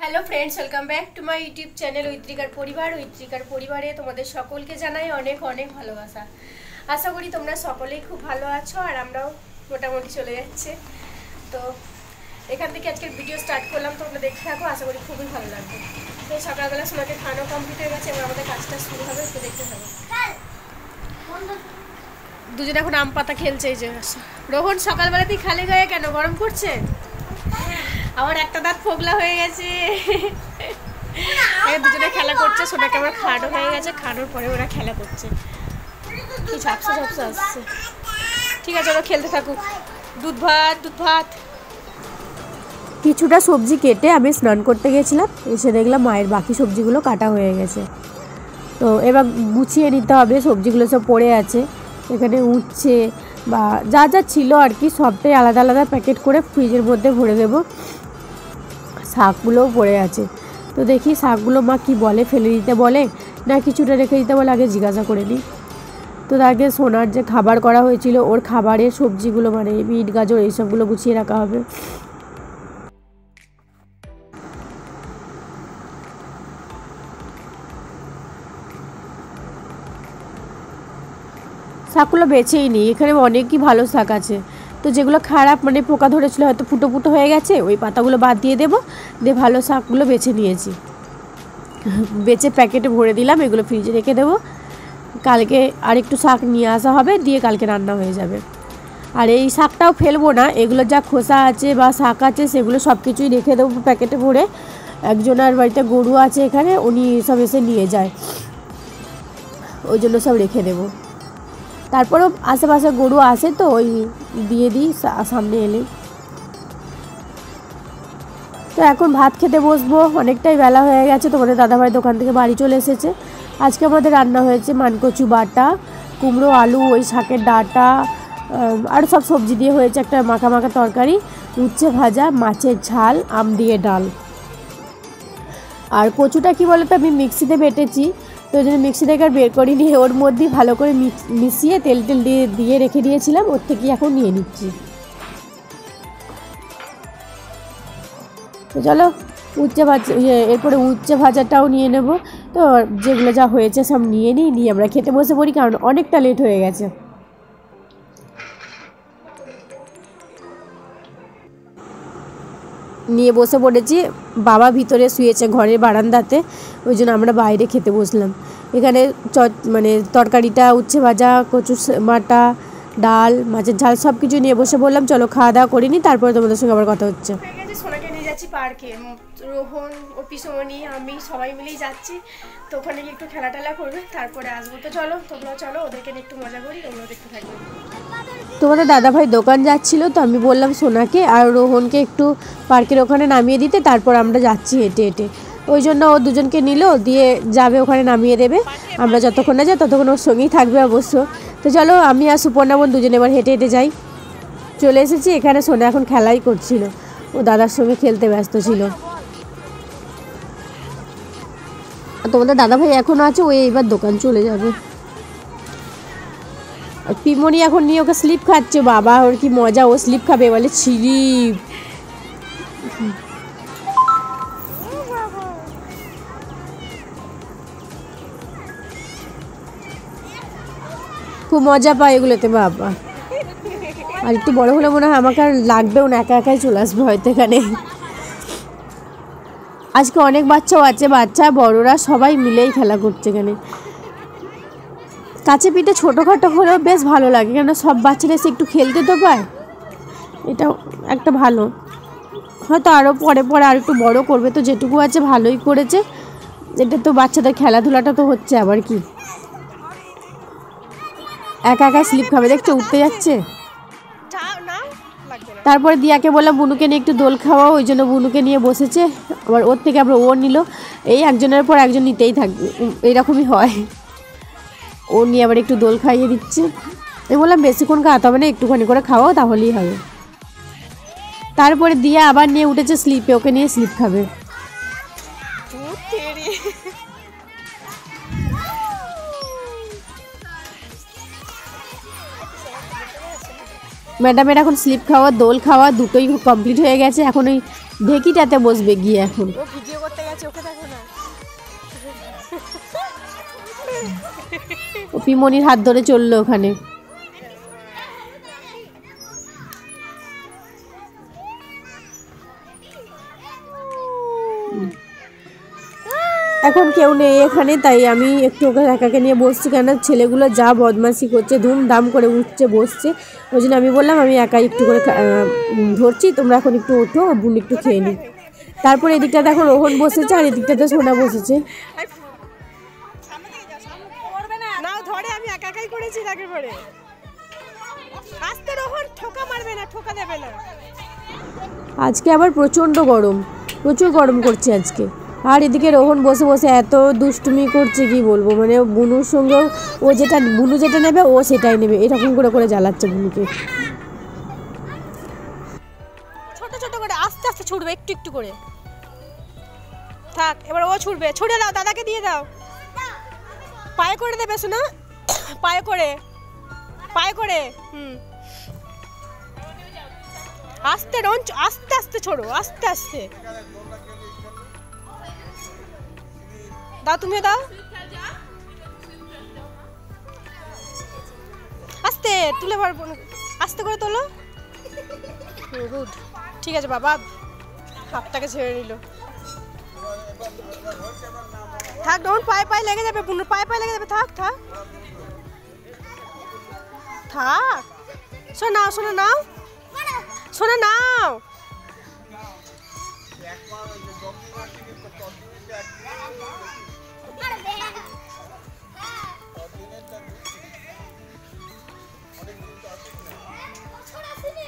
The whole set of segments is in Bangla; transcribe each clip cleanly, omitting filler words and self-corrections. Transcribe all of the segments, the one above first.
Hello friends welcome back to my YouTube channel ঐত্রিকার পরিবারে তোমাদের সকলকে জানাই অনেক অনেক ভালোবাসা। আশা করি তোমরা সকলেই খুব ভালো আছো আর আমরাও মোটামুটি চলে যাচ্ছে। তো এখান থেকে আজকের ভিডিও স্টার্ট করলাম, তোমরা দেখতে থাকো, আশা করি খুবই ভালো লাগবে। তো সকালবেলা সোনাকে খাওয়ানো কমপ্লিট হয়ে গেছে এবং আমাদের কাজটা শুরু হবে, একটু দেখতে থাকো। দুজন এখন আম পাতা খেলছে। এই যে রোহন সকালবেলাতেই খালি গায়ে কেন, গরম করছে? আমার একটা দাঁত ফোগলা হয়ে গেছে। দুজনে খেলা করছে, সোনাকে আমার খাওয়ানো হয়ে গেছে, খাওয়ানোর পরে ওরা খেলা করছে। কি ঝাপসা ঝাপসা আসছে। ঠিক আছে, ওরা খেলতে থাকুক। দুধ ভাত। কিছুটা সবজি কেটে আমি স্নান করতে গেছিলাম, এসে দেখলাম মায়ের বাকি সবজিগুলো কাটা হয়ে গেছে। তো এবার গুছিয়ে নিতে হবে, সবজিগুলো সব পড়ে আছে এখানে, উঠছে বা যা যা ছিল আর কি সবটাই আলাদা আলাদা প্যাকেট করে ফ্রিজের মধ্যে ভরে দেবো। শাকগুলোও পড়ে আছে, তো দেখি শাকগুলো মা কি বলে, ফেলে দিতে বলে না কিছুটা রেখে দিতে বলে, আগে জিজ্ঞাসা করে নিই। তো আগে সোনার যে খাবার করা হয়েছিল ওর খাবারের সবজিগুলো মানে বিট গাজর এইসবগুলো গুছিয়ে রাখা হবে। শাকগুলো বেছেই নিই, এখানে অনেকই ভালো শাক আছে। তো যেগুলো খারাপ মানে পোকা ধরেছিল হয়তো ফুটো ফুটো হয়ে গেছে, ওই পাতাগুলো বাদ দিয়ে দেবো, দিয়ে ভালো শাকগুলো বেছে নিয়েছি, বেছে প্যাকেটে ভরে দিলাম, এগুলো ফ্রিজে রেখে দেবো। কালকে আর একটু শাক নিয়ে আসা হবে, দিয়ে কালকে রান্না হয়ে যাবে। আর এই শাকটাও ফেলবো না, এগুলো যা খোসা আছে বা শাক আছে সেগুলো সব কিছুই রেখে দেবো প্যাকেটে ভরে। একজনের বাড়িতে গরু আছে এখানে, উনি সব এসে নিয়ে যায়, ওই জন্য সব রেখে দেবো। তারপরেও আশেপাশে গরু আসে তো ওই দিয়ে দিই সামনে এলে। তো এখন ভাত খেতে বসবো, অনেকটাই বেলা হয়ে গেছে। তোমাদের দাদাভাই দোকান থেকে বাড়ি চলে এসেছে। আজকে আমাদের রান্না হয়েছে মানকচু বাটা, কুমড়ো আলু, ওই শাকের ডাঁটা আর সব সবজি দিয়ে হয়েছে একটা মাখা মাখা তরকারি, উচ্ছে ভাজা, মাছের ঝাল, আম দিয়ে ডাল। আর কচুটা কি বলতো আমি মিক্সিতে বেটেছি, তো ওই জন্য মিক্সি থেকে আর বের করি নিয়ে ওর মধ্যেই ভালো করে মিশিয়ে তেল দিয়ে রেখে দিয়েছিলাম, ওর থেকে এখন নিয়ে নিচ্ছি। তো চলো উচ্ছে ভাজা এরপরে উচ্ছে ভাজাটাও নিয়ে নেব। তো যেগুলো যা হয়েছে সব নিয়ে নিয়ে আমরা খেতে বসে পড়ি, কারণ অনেকটা লেট হয়ে গেছে। নিয়ে বসে পড়েছি, বাবা ভিতরে শুয়েছে ঘরের বারান্দাতে, ওই জন্য আমরা বাইরে খেতে বসলাম। এখানে মানে তরকারিটা, উচ্ছে ভাজা, কচু বাটা, ডাল, মাছের ঝাল সব কিছু নিয়ে বসে বললাম চলো খাওয়া দাওয়া করিনি, তারপরে তোমাদের সঙ্গে আবার কথা হচ্ছে। সোনাকে নিয়ে যাচ্ছি পার্কে, রোহন ও পিসমণি আমি সবাই মিলেই যাচ্ছি। তো ওখানে গিয়ে একটু খেলা টেলা করবে, তারপরে আসবো। তো চলো তোমরা চলো, ওদেরকে নিয়ে একটু মজা করি, তোমরা দেখতে থাকবে। তোমাদের দাদাভাই দোকান যাচ্ছিল, তো আমি বললাম সোনাকে আর রোহনকে একটু পার্কের ওখানে নামিয়ে দিতে, তারপর আমরা যাচ্ছি হেঁটে হেঁটে। ওই জন্য ও দুজনকে নিল, দিয়ে যাবে ওখানে নামিয়ে দেবে, আমরা যতক্ষণ না যাই ততক্ষণ ওর সঙ্গেই থাকবে অবশ্য। তো চলো আমি আর সুপর্ণা বোন দুজনে এবার হেঁটে হেঁটে যাই। চলে এসেছি এখানে, সোনা এখন খেলাই করছিল, ও দাদার সঙ্গে খেলতে ব্যস্ত ছিল। তোমাদের দাদাভাই এখনও আছে, ওই এবার দোকান চলে যাবে। পিমনি এখন নিয়ে ওকে স্লিপ খাচ্ছে, বাবা ওর কি মজা, ও স্লিপ খাবে বলে স্লিপ। খুব মজা পায় এগুলোতে বাবা। আর একটু বড় হলে মনে হয় আমাকে আর লাগবেও না, একা একাই চলে আসবে হয়তো এখানে। আজকে অনেক বাচ্চাও আছে, বাচ্চা বড়রা সবাই মিলেই খেলা করছে এখানে। কাছে পিঠে ছোটোখাটো হলেও বেশ ভালো লাগে, কেন সব বাচ্চারা এসে একটু খেলতে তো পায়, এটা একটা ভালো। হয়তো আরও পরে আর একটু বড় করবে, তো যেটুকু আছে ভালোই করেছে। এটা তো বাচ্চাদের খেলাধুলাটা তো হচ্ছে, আবার কি একা একা স্লিপ খাবে, দেখছো উঠতে যাচ্ছে। তারপরে দিয়াকে বললাম বুনুকে নিয়ে একটু দোল খাওয়াও, ওই জন্য বুনুকে নিয়ে বসেছে, আবার ওর থেকে আবার ও নিল। এই একজনের পর একজন নিতেই থাকবে, এইরকমই হয়। ও নিয়ে আবার একটু দোল খাইয়ে দিচ্ছে। আমি বললাম বেশিক্ষণ খাওয়াতে হবে না, একটুখানি করে খাওয়াও তাহলেই হবে। তারপরে দিয়া আবার নিয়ে উঠেছে স্লিপে, ওকে নিয়ে স্লিপ খাবে। ম্যাডামের এখন স্লিপ খাওয়া, দোল খাওয়া দুটোই কমপ্লিট হয়ে গেছে। এখন ওই ঢেকিটাতে বসবে গিয়ে এখন। ও ভিডিও করতে গেছে, ওকে দেখো না। ও পিমনির হাত ধরে চললো ওখানে। এখন কেউ নেই এখানে, তাই আমি একটু ওকে একাকে নিয়ে বসছি, কেন ছেলেগুলো যা বদমাশি করছে, ধুমধাম করে উঠছে বসছে। ওই জন্য আমি বললাম আমি একাই একটু করে ধরছি, তোমরা এখন একটু ওঠো, বোন একটু খেয়ে নিই। তারপরে এদিকটা দেখো রোহন বসেছে আর এদিকটাতে সোনা বসেছে। নাও ধরে, আমি একাই করেছি তাকে পরে। আস্তে রোহন, ঠোকা মারবে না, ঠোকা দেবে না। আজকে আবার প্রচণ্ড গরম, প্রচুর গরম করছে আজকে। আর এদিকে রোহন বসে বসে এত দুষ্টুমি করছে কি বলবো, মানে বুনুর সঙ্গেও ও যেটা, বুনু যেটা নেবে ও সেটাই নেবে, এরকম করে করে জ্বালাচ্ছে বুনুকে। ছোট ছোট করে আস্তে আস্তে ছুটবে, একটু একটু করে। থাক, এবার ও ছুটবে, ছুটে দাও, দাদাকে দিয়ে দাও। পায়ে করে দেবে শোনা, পায়ে করে, পায়ে করে। আস্তে রঞ্চ, আস্তে আস্তে ছোড়ো, আস্তে আস্তে দাও, তুমিও দাও। আস্তে তুলে পারবো না, আস্তে করে তোলো। গুড, ঠিক আছে বাবা, হাতটাকে ছেড়ে নিল। থাক ডোন, পায়ে পায়ে লেগে যাবে, পায়ে পায়ে লেগে যাবে। থাক থাক থাক, শোনা শোনা নাও, শোনা নাও।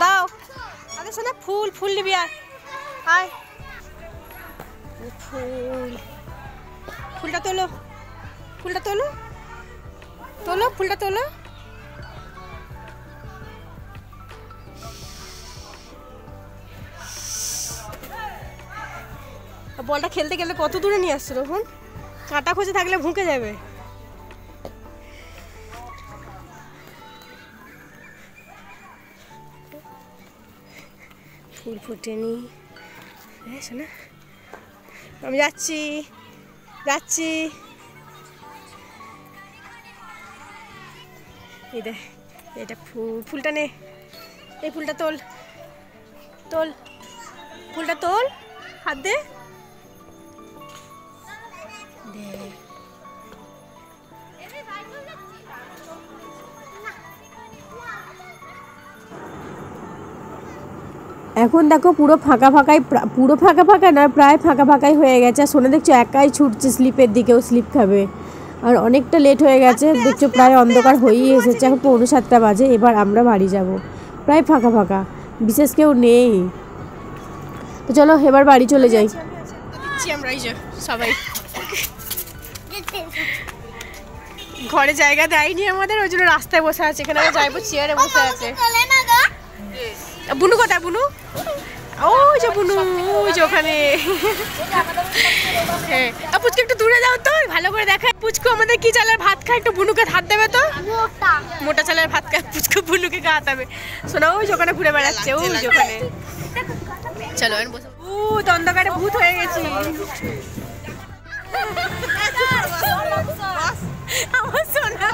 দাও আরে শোনা, ফুল ফুল নিবি, আয় ফুল, ফুলটা তোলো, ফুলটা তোলো, তোলো ফুলটা তোলো। বলটা খেলতে গেলে কত দূরে নিয়ে আসছো তখন, কাঁটা খোঁজে থাকলে ভুঁকে যাবে। ফুল ফুটেনি, হ্যাঁ শোনা, আমি যাচ্ছি যাচ্ছি। এই দেখ, এটা ফুলটা নে, এই ফুলটা তোল, তোল ফুলটা তোল, হাত দে। এখন দেখো পুরো ফাঁকা ফাঁকাই, পুরো ফাঁকা ফাঁকা না, প্রায় ফাঁকা ফাঁকাই হয়ে গেছে। আর সোনা দেখছো একাই ছুটছে স্লিপের দিকেও, স্লিপ খাবে। আর অনেকটা লেট হয়ে গেছে, দেখছো প্রায় অন্ধকার হয়েই এসেছে, এখন 6:45 বাজে। এবার আমরা বাড়ি যাব, প্রায় ফাঁকা ফাঁকা, বিশেষ কেউ নেই। তো চলো এবার বাড়ি চলে যাই। আমরা সবাই ঘরে জায়গা দেয়নি আমাদের, ওই জন্য রাস্তায় বসে আছে। এখানে আমরা যাইবো, চেয়ারে বসে আছে। বুনু কোথায়, বুনু? ওই যে বুনু, ওই যে ওখানে। হ্যাঁ, পুচকু একটু দূরে যাও তো, ভালো করে দেখায়। পুচকু আমাদের কি চালের ভাত খায়, একটু বুনুকে হাত দেবে তো। মোটা চালের ভাত খায় পুচকু, বুনুকে হাত দেবে। শোনা, ওই যে ওখানে ঘুরে বেড়াচ্ছে, ওই যে ওখানে। চলো ভূত, অন্ধকারে ভূত হয়ে গেছি। আমার সোনা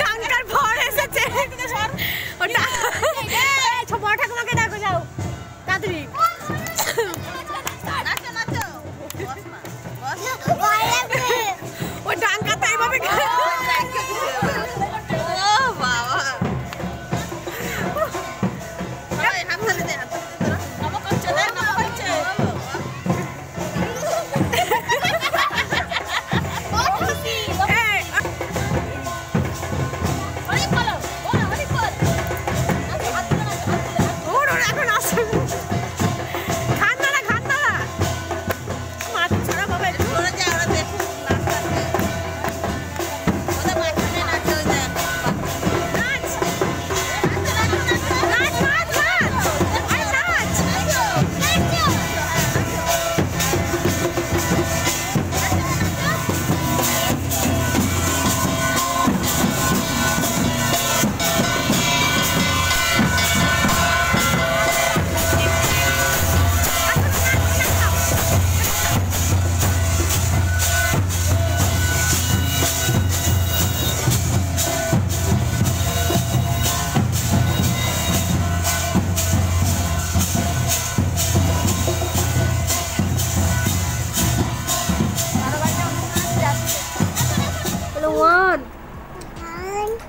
টাঙ্কার ভর এসেছে। ওটা বড় ঠাকুমাকে ডাকো, যাও তাড়াতাড়ি। ও টাঙ্কা তো এইভাবে,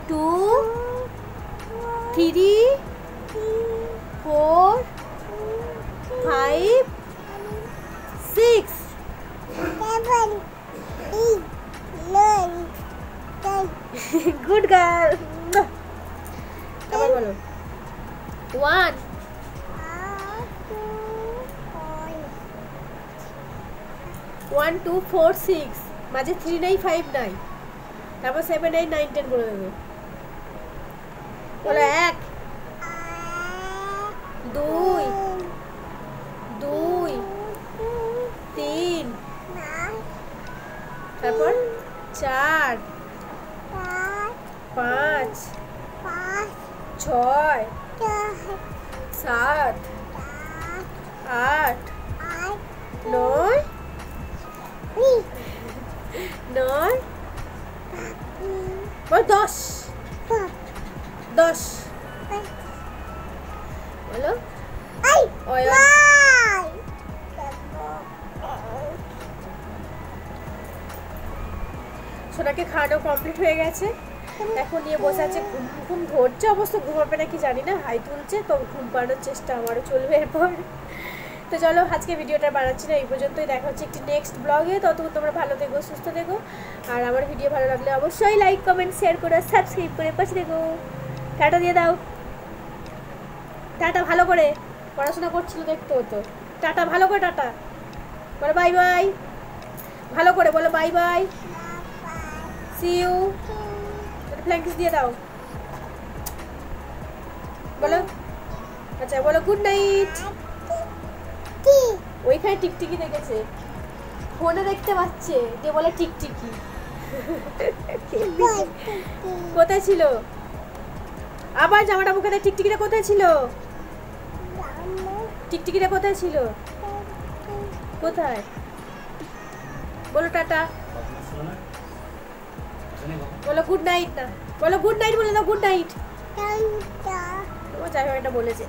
2 3 4 5 6 গুড গার্ল। আবার বলো 1 1 2 4 6 মাঝে 3 নাই 5 নাই, তারপর 7 8 9 10 বলে দেবে। বলো 1 2 2 3 তারপর 4 5 6 7 8 9 9 বল 10 10 বলো সোনাকে খাওয়ানো কমপ্লিট হয়ে গেছে, এখন নিয়ে বসে আছে। ঘুম ঘুম ধরছে, অবশ্য ঘুমাবে নাকি জানি না, হাই তুলছে, তো ঘুম পাড়ানোর চেষ্টা আমারও চলবে এরপর। তো চলো আজকে ভিডিওটা বানাচ্ছি না, এই পর্যন্তই। দেখা হচ্ছে একটি নেক্সট ব্লগে। ততক্ষণ তোমরা ভালো থেকো, সুস্থ থেকো, আর আমার ভিডিও ভালো লাগলে অবশ্যই লাইক কমেন্ট শেয়ার করে সাবস্ক্রাইব করে পাশে থেকো। টাটা দিয়ে দাও, টাটা ভালো করে, পড়াশোনা করছিল দেখতে হতো। টাটা ভালো করে, টাটা বলো, বাই বাই ভালো করে বলো, বাই বাই, সি ইউ, ফ্ল্যাঙ্কিস দিয়ে দাও বলো। আচ্ছা বলো গুড নাইট। ওইখানে টিকটিকি দেখেছে, ফোনে দেখতে পাচ্ছে, দিয়ে বলে টিকটিকি। কোথায় ছিল? আবার জামাটা মুখে দেয়। টিকটিকিটা কোথায় ছিল? টিকটিকিটা কোথায় ছিল? কোথায় বলো, টাটা বলো, গুড নাইট না বলো, গুড নাইট বলে দাও, গুড নাইট। যাই হোক, এটা বলেছে।